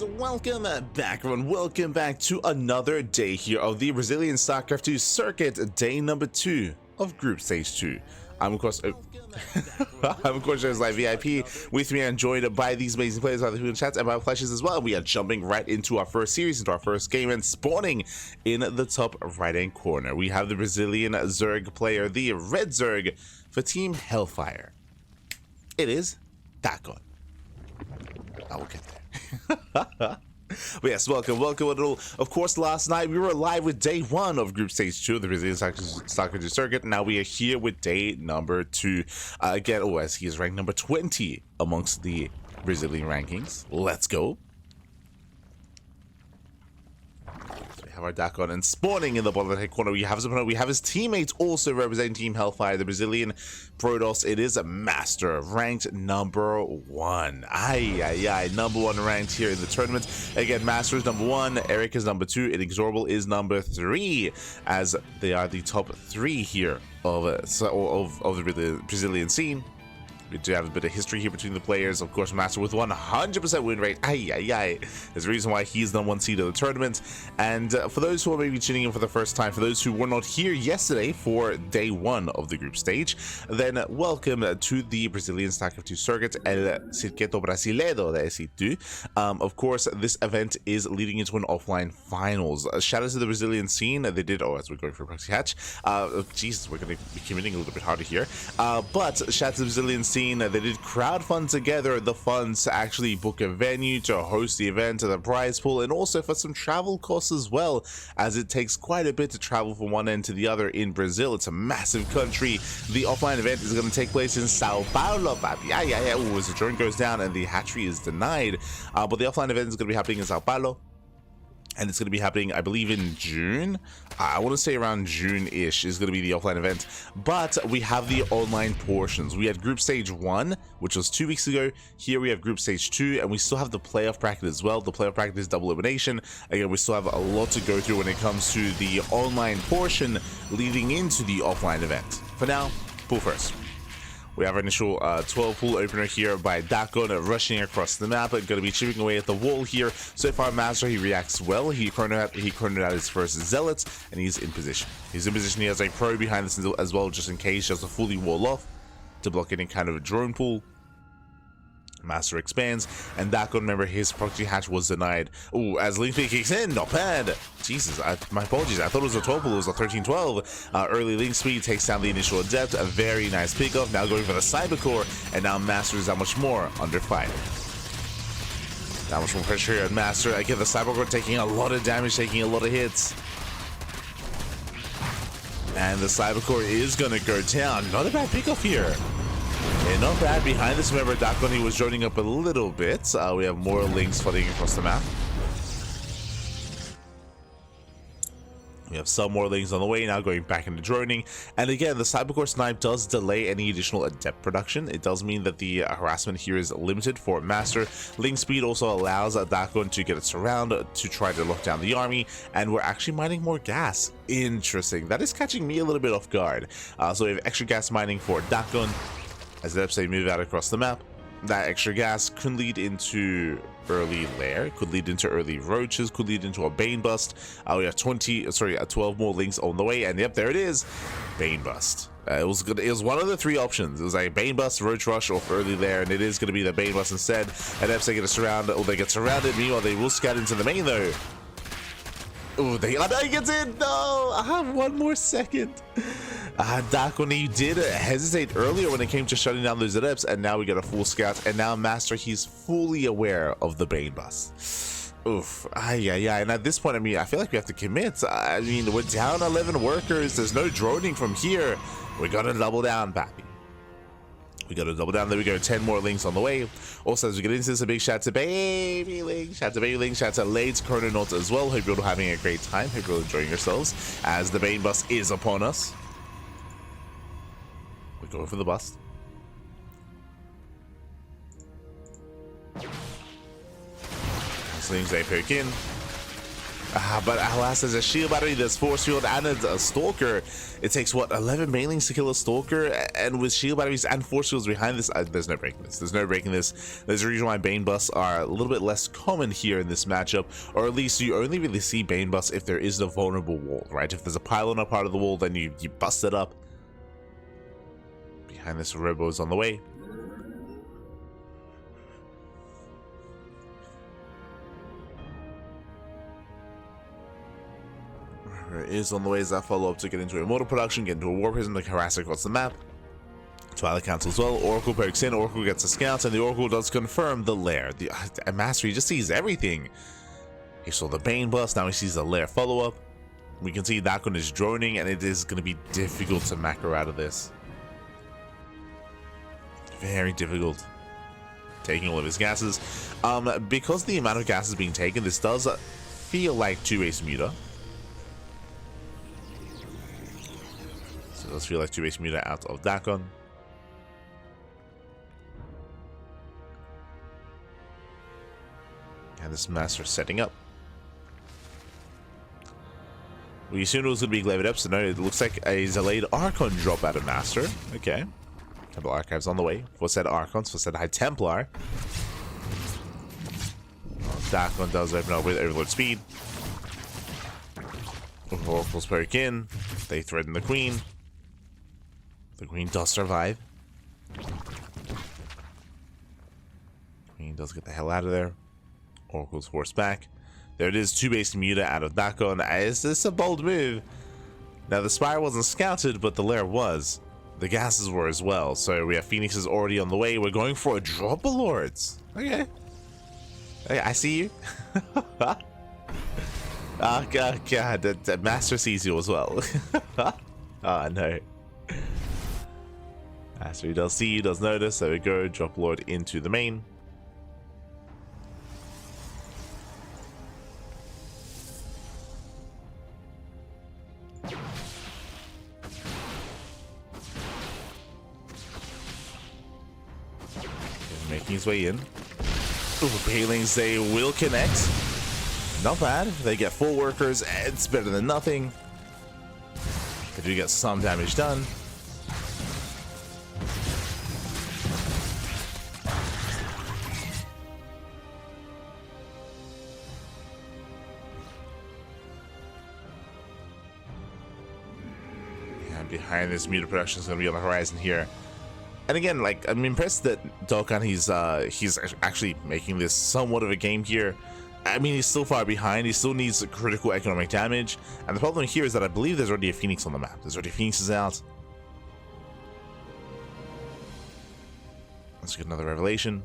welcome back everyone, welcome back to another day here of the Brazilian StarCraft 2 circuit, day number 2 of group stage 2. I'm of course just like VIP. With me and joined by these amazing players by the in chats and by plushes as well. We are jumping right into our first series, into our first game, and spawning in the top right hand corner. We have the Brazilian Zerg player, the red Zerg for Team Hellfire. It is DakkoN. I will get there. But yes, welcome all. Of course, last night we were live with day 1 of group stage 2 of the Brazilian StarCraft 2 circuit. Now we are here with day number 2. Again, as he is ranked number 20 amongst the Brazilian rankings. Let's go. Our DakkoN, and spawning in the bottom right corner we have his opponent. We have his teammates also representing Team Hellfire, the Brazilian Protoss. It is a MasTeR, ranked number 1. Number 1 ranked here in the tournament. Again, MasTeR is number 1, Eric is number 2, Inexorable is number 3, as they are the top 3 here of the Brazilian scene. We do have a bit of history here between the players. Of course, MasTeR with 100% win rate. There's a reason why he's the #1 seed of the tournament. And for those who are maybe tuning in for the first time, for those who were not here yesterday for day 1 of the group stage, then welcome to the Brazilian StarCraft 2 circuit, El Circuito Brasileiro de StarCraft 2. Of course, this event is leading into an offline finals. Shout out to the Brazilian scene. They did, as we're going for a proxy hatch. Jesus, we're going to be committing a little bit harder here. But shout out to the Brazilian scene. They did crowdfund together the funds to actually book a venue, to host the event, to the prize pool, and also for some travel costs as well, as it takes quite a bit to travel from one end to the other in Brazil. It's a massive country. The offline event is going to take place in Sao Paulo, papi. Ooh, as the drone goes down and the hatchery is denied. But the offline event is going to be happening in Sao Paulo. And it's going to be happening, I believe, in June. I want to say around June-ish is going to be the offline event. But we have the online portions. We had Group Stage 1, which was 2 weeks ago. Here we have Group Stage 2, and we still have the playoff bracket as well. The playoff bracket is double elimination. Again, we still have a lot to go through when it comes to the online portion leading into the offline event. For now, pool first. We have our initial 12 pool opener here by DakkoN, rushing across the map, going to be chipping away at the wall here. So far, MasTeR, he reacts well. He cornered out his first Zealots, and he's in position. He's in position. He has a pro behind this as well, just in case, just to fully wall off to block any kind of a drone pool. MasTeR expands, and DakkoN, remember, his proxy hatch was denied. Ooh, as link speed kicks in, not bad. Jesus, my apologies. I thought it was a 12 pool, it was a 13-12. Early link speed takes down the initial adept. A very nice pickup. Now going for the cyber core, and now MasTeR is that much more under fire. That much more pressure here on MasTeR. Again, the cyber core taking a lot of damage, taking a lot of hits. And the cyber core is going to go down. Not a bad pickup here. And not bad behind this. Remember, DakkoN, he was joining up a little bit. We have more links flooding across the map. We have some more links on the way now, going back into droning. And again, the Cybercore snipe does delay any additional adept production. It does mean that the harassment here is limited for MasTeR. Link speed also allows DakkoN to get its surround to try to lock down the army. And we're actually mining more gas. Interesting. That is catching me a little bit off guard. So we have extra gas mining for DakkoN. As the Epsay move out across the map, that extra gas could lead into early lair, could lead into early roaches, could lead into a Bane bust. We have 12 more links on the way, and yep, there it is, Bane bust. It was good. It was one of the 3 options. It was like Bane bust, roach rush, or early lair, and it is going to be the Bane bust instead. And Epsay get a surround, or they get surrounded. Meanwhile, they will scout into the main though. Oh, he gets in. No, I have 1 more second. DakkoN, he did hesitate earlier when it came to shutting down those adepts, and now we get a full scout, and now MasTeR, he's fully aware of the Bane bus. Oof. And at this point, I mean, I feel like we have to commit. I mean, we're down 11 workers. There's no droning from here. We gotta double down, papi. We gotta double down. There we go. 10 more links on the way. Also, as we get into this, a big shout to Baby Link, shout to Lades, Chrononauts as well. Hope you're all having a great time. Hope you're all enjoying yourselves as the Bane bus is upon us. We're going for the bust. Slings they poke in. But alas, there's a shield battery, there's force field, and a stalker. It takes what, 11 banelings to kill a stalker, and with shield batteries and force fields behind this, there's no breaking this. There's no breaking this. There's a reason why Bane busts are a little bit less common here in this matchup, or at least you only really see Bane busts if there is a vulnerable wall, right? If there's a pylon up part of the wall, then you bust it up. Behind this, Robo is on the way. Is on the way as that follow-up to get into Immortal production, get into a War Prism to harass across the map. Twilight Council as well. Oracle pokes in, Oracle gets a scout, and the Oracle does confirm the lair. The MasTeR, he just sees everything. He saw the Bane bust, now he sees the lair follow-up. We can see DakkoN is droning, and it is going to be difficult to macro out of this. Very difficult. Taking all of his gases. Because the amount of gases being taken, this does feel like two-base muta. Does feel like two-base muta out of DakkoN. And this MasTeR setting up. We assumed it was going to be glaive up, so no, it looks like a delayed Archon drop out of MasTeR. Okay. Couple archives on the way. For said Archons, for said High Templar. DakkoN does open up with Overlord speed. Oracles poke in. They threaten the Queen. The Queen does survive. Queen does get the hell out of there. Oracle's forced back. There it is, two-base muta out of DakkoN. Is this a bold move? Now, the Spire wasn't scouted, but the lair was. The gases were as well. So we have Phoenixes already on the way. We're going for a drop of Lords. Okay. Okay, I see you. Oh, God, that MasTeR sees you as well. Oh, no. So he does see you, does notice. There we go. Drop Lord into the main. Making his way in. Ooh, Banelings, they will connect. Not bad. They get full workers. It's better than nothing. They do get some damage done. Behind this, muta production is going to be on the horizon here. And again, like, I'm impressed that DakkoN, he's actually making this somewhat of a game here. I mean, he's still far behind. He still needs critical economic damage. And the problem here is that I believe there's already a Phoenix on the map. There's already Phoenixes out. Let's get another revelation.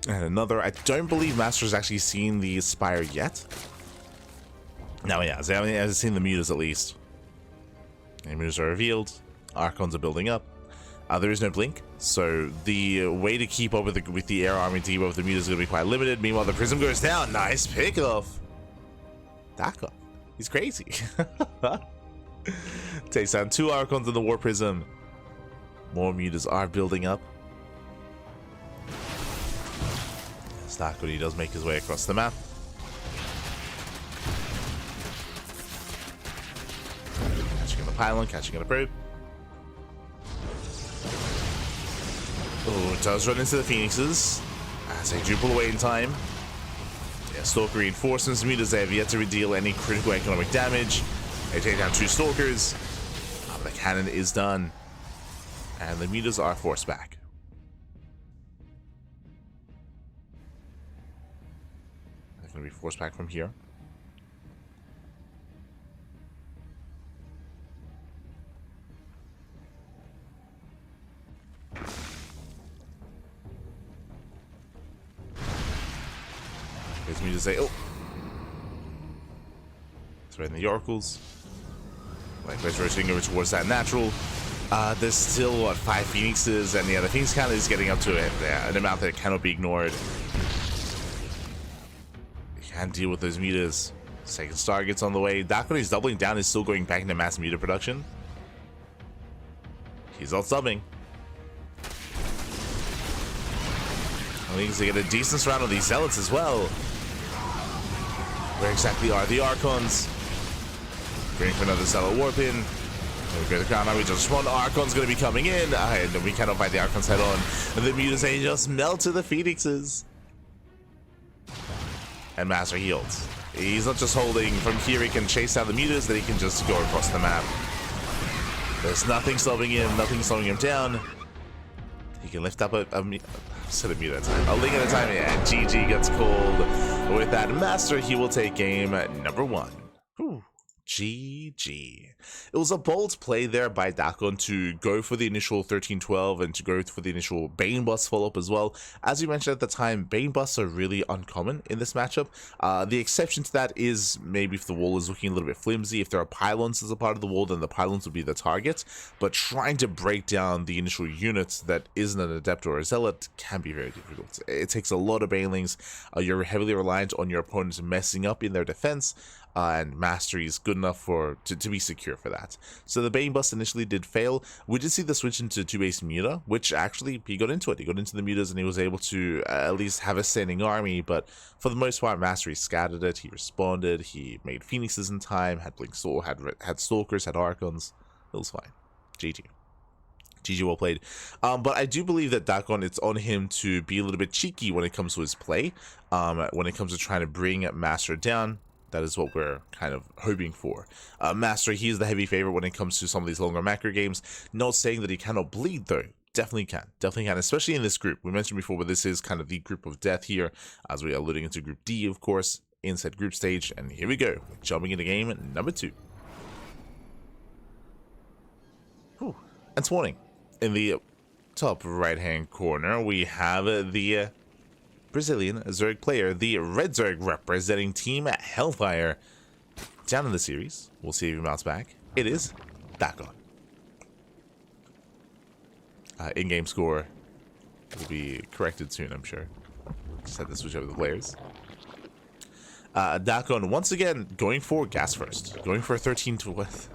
And another. I don't believe MasTeR's actually seen the Spire yet. No, yeah, so he hasn't seen the mutas at least. The mutas are revealed. Archons are building up. There is no blink, so the way to keep up with the air army, to keep up with the mutas is going to be quite limited. Meanwhile, the prism goes down. Nice pickoff. DakkoN. He's crazy. Takes down 2 Archons in the War Prism. More mutas are building up. DakkoN, he does make his way across the map. Catching on the pylon, catching on the probe. Oh, it does run into the Phoenixes. As they do pull away in time. Yeah, Stalker reinforcements, mutas, they have yet to deal any critical economic damage. They take down 2 Stalkers. The cannon is done. And the mutas are forced back. They're going to be forced back from here. There's mutas, say, oh! Threaten the Oracles. Likewise rotating over towards that natural. There's still, what, 5 Phoenixes, and yeah, the Phoenix count is getting up to it. Yeah, an amount that cannot be ignored. You can't deal with those mutas. Second star gets on the way. DakkoN is doubling down, is still going back into mass muta production. He's out subbing. Ducklings, they get a decent round of these Zealots as well. Where exactly are the Archons? Going for another Zealot Warpin. There we go, the Crown Army just one. Archon's going to be coming in. And we cannot fight the Archons head on. And the Mutas just melt to the Phoenixes. And MasTeR heals. He's not just holding. From here, he can chase down the Mutas, then he can just go across the map. There's nothing slowing him down. He can lift up a set of Muta at a time. A link at a time, and GG gets called. With that MasTeR, he will take game number 1. Whew. GG. It was a bold play there by DakkoN to go for the initial 13-12 and to go for the initial Bane Bust follow-up as well. As we mentioned at the time, Bane Busts are really uncommon in this matchup. The exception to that is maybe if the wall is looking a little bit flimsy. If there are pylons as a part of the wall, then the pylons would be the target. But trying to break down the initial unit that isn't an Adept or a Zealot can be very difficult. It takes a lot of Banelings. You're heavily reliant on your opponents messing up in their defense. And MasTeR is good enough to be secure for that. So the Bane Bust initially did fail. We did see the switch into 2-base Muta, which actually he got into it. He got into the Mutas and he was able to at least have a standing army. But for the most part, MasTeR scattered it. He responded. He made Phoenixes in time. Had Blink Soul. Had Stalkers. Had Archons. It was fine. GG. GG, well played. But I do believe that DakkoN, it's on him to be a little bit cheeky when it comes to his play. When it comes to trying to bring MasTeR down. That is what we're kind of hoping for. MasTeR, he's the heavy favorite when it comes to some of these longer macro games. Not saying that he cannot bleed, though. Definitely can. Definitely can, especially in this group. We mentioned before, but this is kind of the group of death here, as we are alluding into Group D, of course, inside group stage. And here we go. We're jumping into game number 2. Whew. And spawning in the top right-hand corner, we have the Brazilian Zerg player, the Red Zerg representing Team Hellfire. Down in the series, we'll see if he mounts back. It is DakkoN. In-game score will be corrected soon, I'm sure. Just had to switch over the players. DakkoN once again going for gas first, going for a 13-12.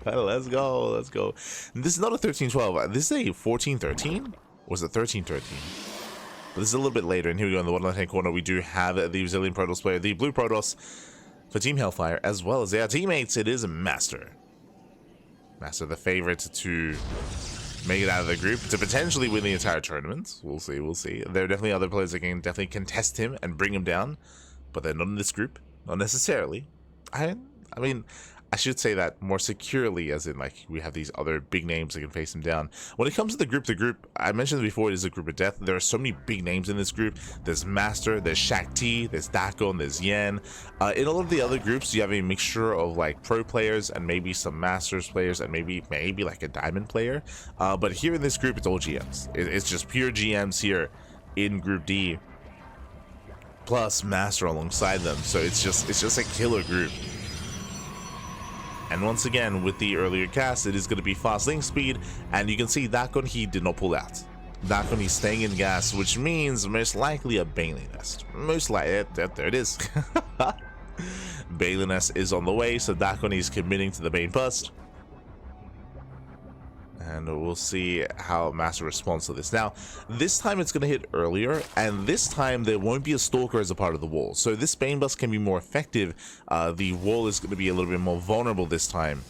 Let's go, let's go. This is not a 13-12. This is a 14-13. Or is it 13-13? But this is a little bit later, and here we go in the one left-hand corner. We do have the Brazilian Protoss player, the Blue Protoss, for Team Hellfire, as well as their teammates. It is MasTeR. MasTeR, the favorite to make it out of the group, to potentially win the entire tournament. We'll see, we'll see. There are definitely other players that can definitely contest him and bring him down, but they're not in this group. Not necessarily. I mean, I should say that more securely, as in, like, we have these other big names that can face him down. When it comes to the group, I mentioned before, it is a group of death. There are so many big names in this group. There's MasTeR, there's Shaq-T, there's DakkoN, there's Yen. In all of the other groups, you have a mixture of, like, pro players and maybe some Masters players and maybe like a Diamond player. But here in this group, it's all GMs. It's just pure GMs here in Group D, plus MasTeR alongside them. So it's just a killer group. And once again, with the earlier cast, it is going to be fast link speed, and you can see DakkoN, he did not pull out. DakkoN, he's staying in gas, which means most likely a Baneling Nest. Most likely, there it is. Baneling Nest is on the way, so DakkoN is committing to the Bane Bust. And we'll see how MasTeR responds to this. Now, this time it's going to hit earlier, and this time there won't be a Stalker as a part of the wall. So this Bane Bust can be more effective. The wall is going to be a little bit more vulnerable this time.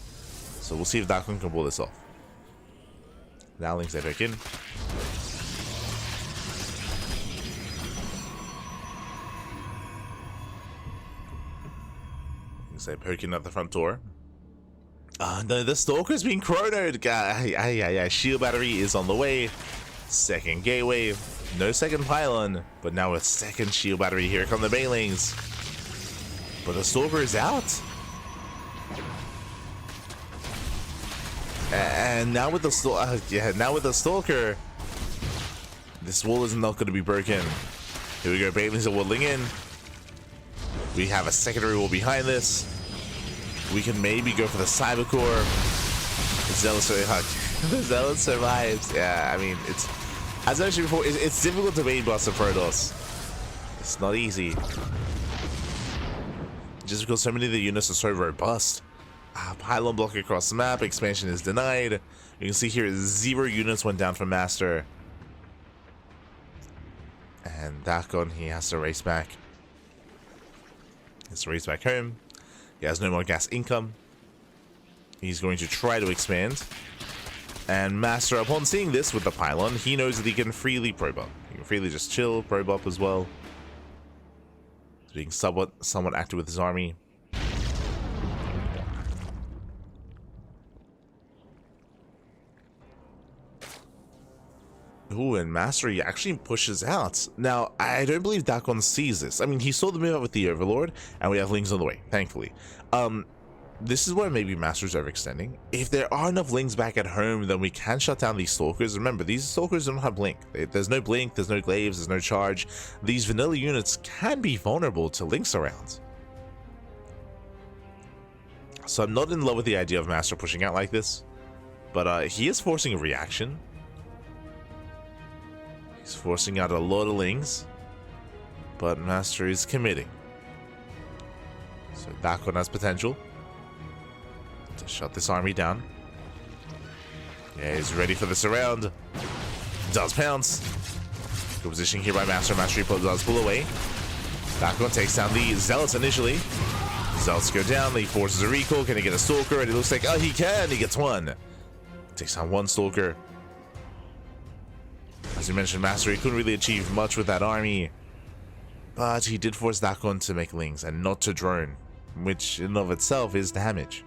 So we'll see if DakkoN can pull this off. Now links that back in. Links that poking at the front door. No, the Stalker's being chronoed. Shield battery is on the way. Second gateway. No second pylon. But now a second shield battery. Here come the Banelings. But the Stalker is out. And now with the Stalker, this wall is not going to be broken. Here we go. Banelings are waddling in. We have a secondary wall behind this. We can maybe go for the Cybercore. The Zealot survives. Yeah, I mean, it's, as I mentioned before, it's difficult to Bane Bust a Protoss. It's not easy. Just because so many of the units are so robust. Pylon block across the map. Expansion is denied. You can see here 0 units went down from MasTeR. And DakkoN, he has to race back. He has to race back home. He has no more gas income. He's going to try to expand. And MasTeR, upon seeing this with the pylon, he knows that he can freely probe up. He can freely just chill, probe up as well. Being somewhat active with his army. Ooh, and MasTeR, he actually pushes out. Now, I don't believe DakkoN sees this. I mean, he saw the move out with the Overlord, and we have Lings on the way, thankfully. This is where maybe MasTeR's overextending. If there are enough Lings back at home, then we can shut down these Stalkers. Remember, these Stalkers don't have Blink. There's no Blink, there's no Glaives, there's no charge. These vanilla units can be vulnerable to Lings around. So I'm not in love with the idea of MasTeR pushing out like this. But he is forcing a reaction. He's forcing out a lot of Lings. But MasTeR is committing. So DakkoN has potential to shut this army down. Yeah, he's ready for the surround. Does pounce. Good position here by MasTeR. MasTeR does pull away. DakkoN takes down the Zealots initially. Zealots go down. He forces a recall. Can he get a Stalker? And it looks like, oh, he can. He gets one. Takes down one Stalker. As you mentioned, MasTeR, he couldn't really achieve much with that army. But he did force DakkoN to make Lings and not to drone, which in and of itself is damage.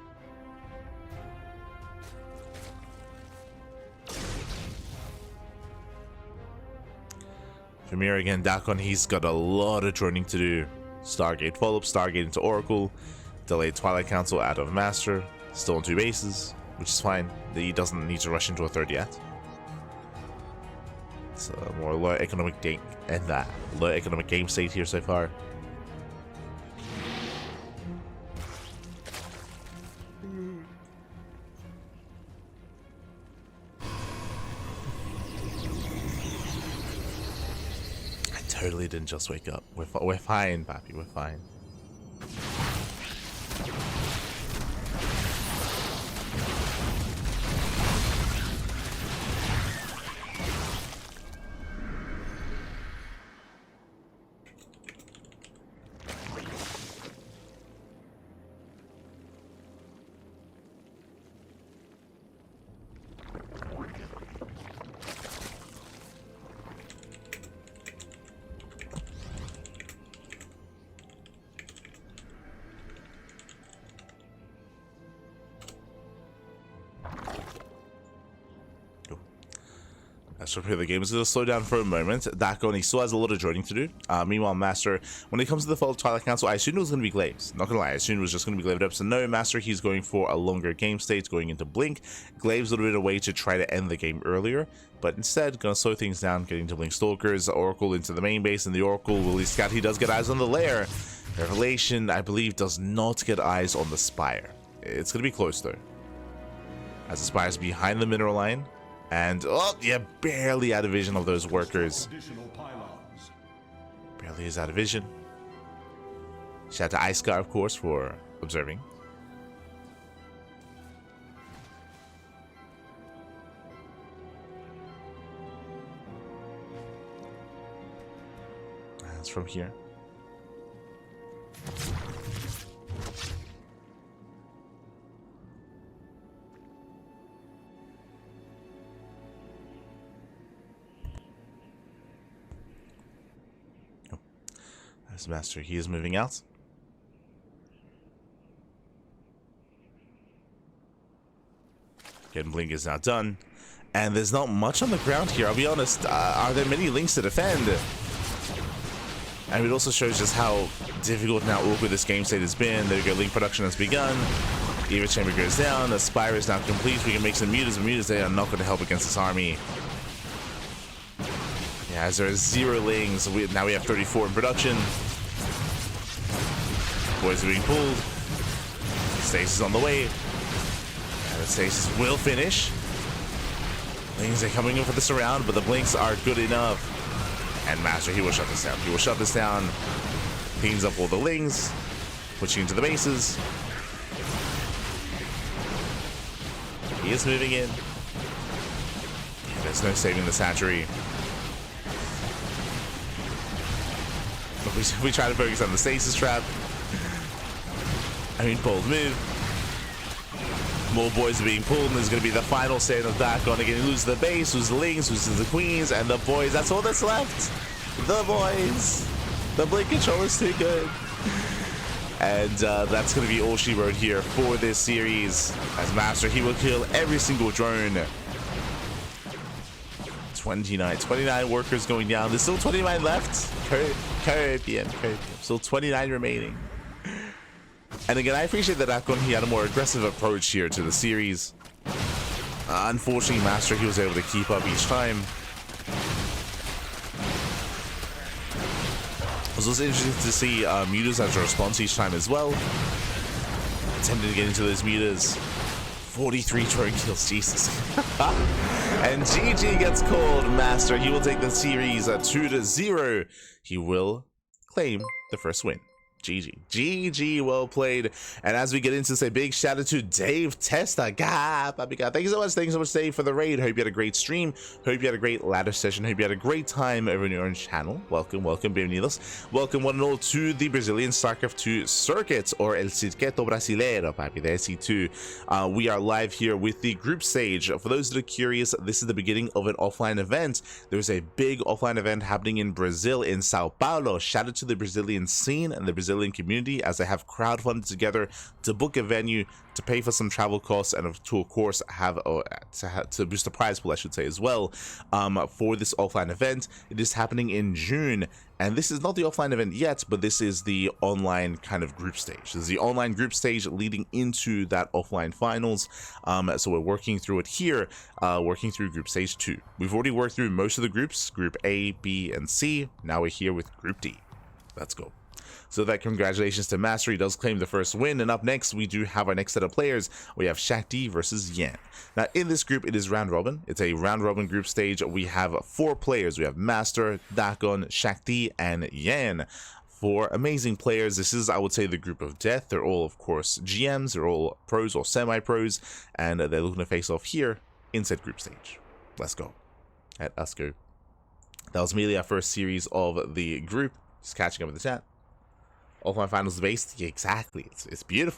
From here again, DakkoN, he's got a lot of droning to do. Stargate follow-up, Stargate into Oracle, delayed Twilight Council out of MasTeR, still on 2 bases, which is fine. He doesn't need to rush into a third yet. It's a more low economic game and that low economic game state here so far. I totally didn't just wake up. We're fine, Pappy. We're fine. So here the game is going to slow down for a moment. DakkoN, he still has a lot of droning to do. Meanwhile, MasTeR, when it comes to the fall of Twilight Council, I assumed it was going to be Glaives. Not gonna lie, I assumed it was just going to be Glaved up. So no, MasTeR, he's going for a longer game state, going into Blink. Glaives would have been a way to try to end the game earlier, but instead, going to slow things down, getting to Blink Stalkers, Oracle into the main base, and the Oracle, Willie Scout, he does get eyes on the lair. Revelation, I believe, does not get eyes on the Spire. It's going to be close, though, as the Spire's behind the mineral line. And, oh, yeah, barely out of vision of those workers. Barely is out of vision. Shout out to Icecar, of course, for observing. That's from here. MasTeR, he is moving out. Again, Blink is now done. And there's not much on the ground here, I'll be honest. Are there many Lings to defend? And it also shows just how difficult and how awkward this game state has been. There we go, Link production has begun. Eva Chamber goes down. The Spire is now complete. We can make some mutants, but mutants, they are not going to help against this army. Yeah, as there are 0 Lings, now we have 34 in production. Boys are being pulled. Stasis on the way. And the Stasis will finish. Lings are coming in for the surround, but the Blinks are good enough. And MasTeR, he will shut this down. He will shut this down. Cleans up all the Lings. Pushing into the bases. He is moving in. There's no saving the Satchery. We try to focus on the stasis trap. I mean, bold move. More boys are being pulled, and there's going to be the final stand of DakkoN. Again, he loses the base, loses the links, loses the queens, and the boys. That's all that's left. The boys. The blink control is too good. And that's going to be all she wrote here for this series. As MasTeR, he will kill every single drone. 29 workers going down. There's still 29 left. Caribbean. Still 29 remaining. And again, I appreciate that DakkoN, he had a more aggressive approach here to the series. Unfortunately, MasTeR, he was able to keep up each time. It was also interesting to see mutas as a response each time as well. Attempting to get into those mutas. 43 drone kills, Jesus. And GG gets called. MasTeR, he will take the series 2-0. He will claim the first win. GG, well played. And as we get into this, a big shout out to Dave Testa. Thank you so much, Dave, for the raid. Hope you had a great stream. Hope you had a great ladder session. Hope you had a great time over on your own channel. Welcome, bienvenidos. Welcome one and all to the Brazilian StarCraft 2 circuit, or El Circuito Brasileiro, PvZ2. We are live here with the group stage. For those that are curious, this is the beginning of an offline event. There's a big offline event happening in Brazil, in Sao Paulo. Shout out to the Brazilian scene and the Brazilian community, as they have crowdfunded together to book a venue, to pay for some travel costs, and to of course have to boost the prize pool, I should say, as well, for this offline event. It is happening in June, and this is not the offline event yet, but this is the online kind of group stage. This is the online group stage leading into that offline finals. So we're working through it here, working through group stage 2. We've already worked through most of the groups, group A, B, and C. Now we're here with group D. Let's go. So that congratulations to MasTeR, he does claim the first win. And up next, we do have our next set of players. We have CranKy versus Yan. Now in this group, it is round robin. It's a round robin group stage. We have 4 players. We have MasTeR, DakkoN, CranKy, and Yan. 4 amazing players. This is, I would say, the group of death. They're all, of course, GMs. They're all pros or semi-pros. And they're looking to face off here in said group stage. Let's go. Let us go. That was merely our first series of the group. Just catching up with the chat. Offline finals based, yeah, exactly. It's beautiful.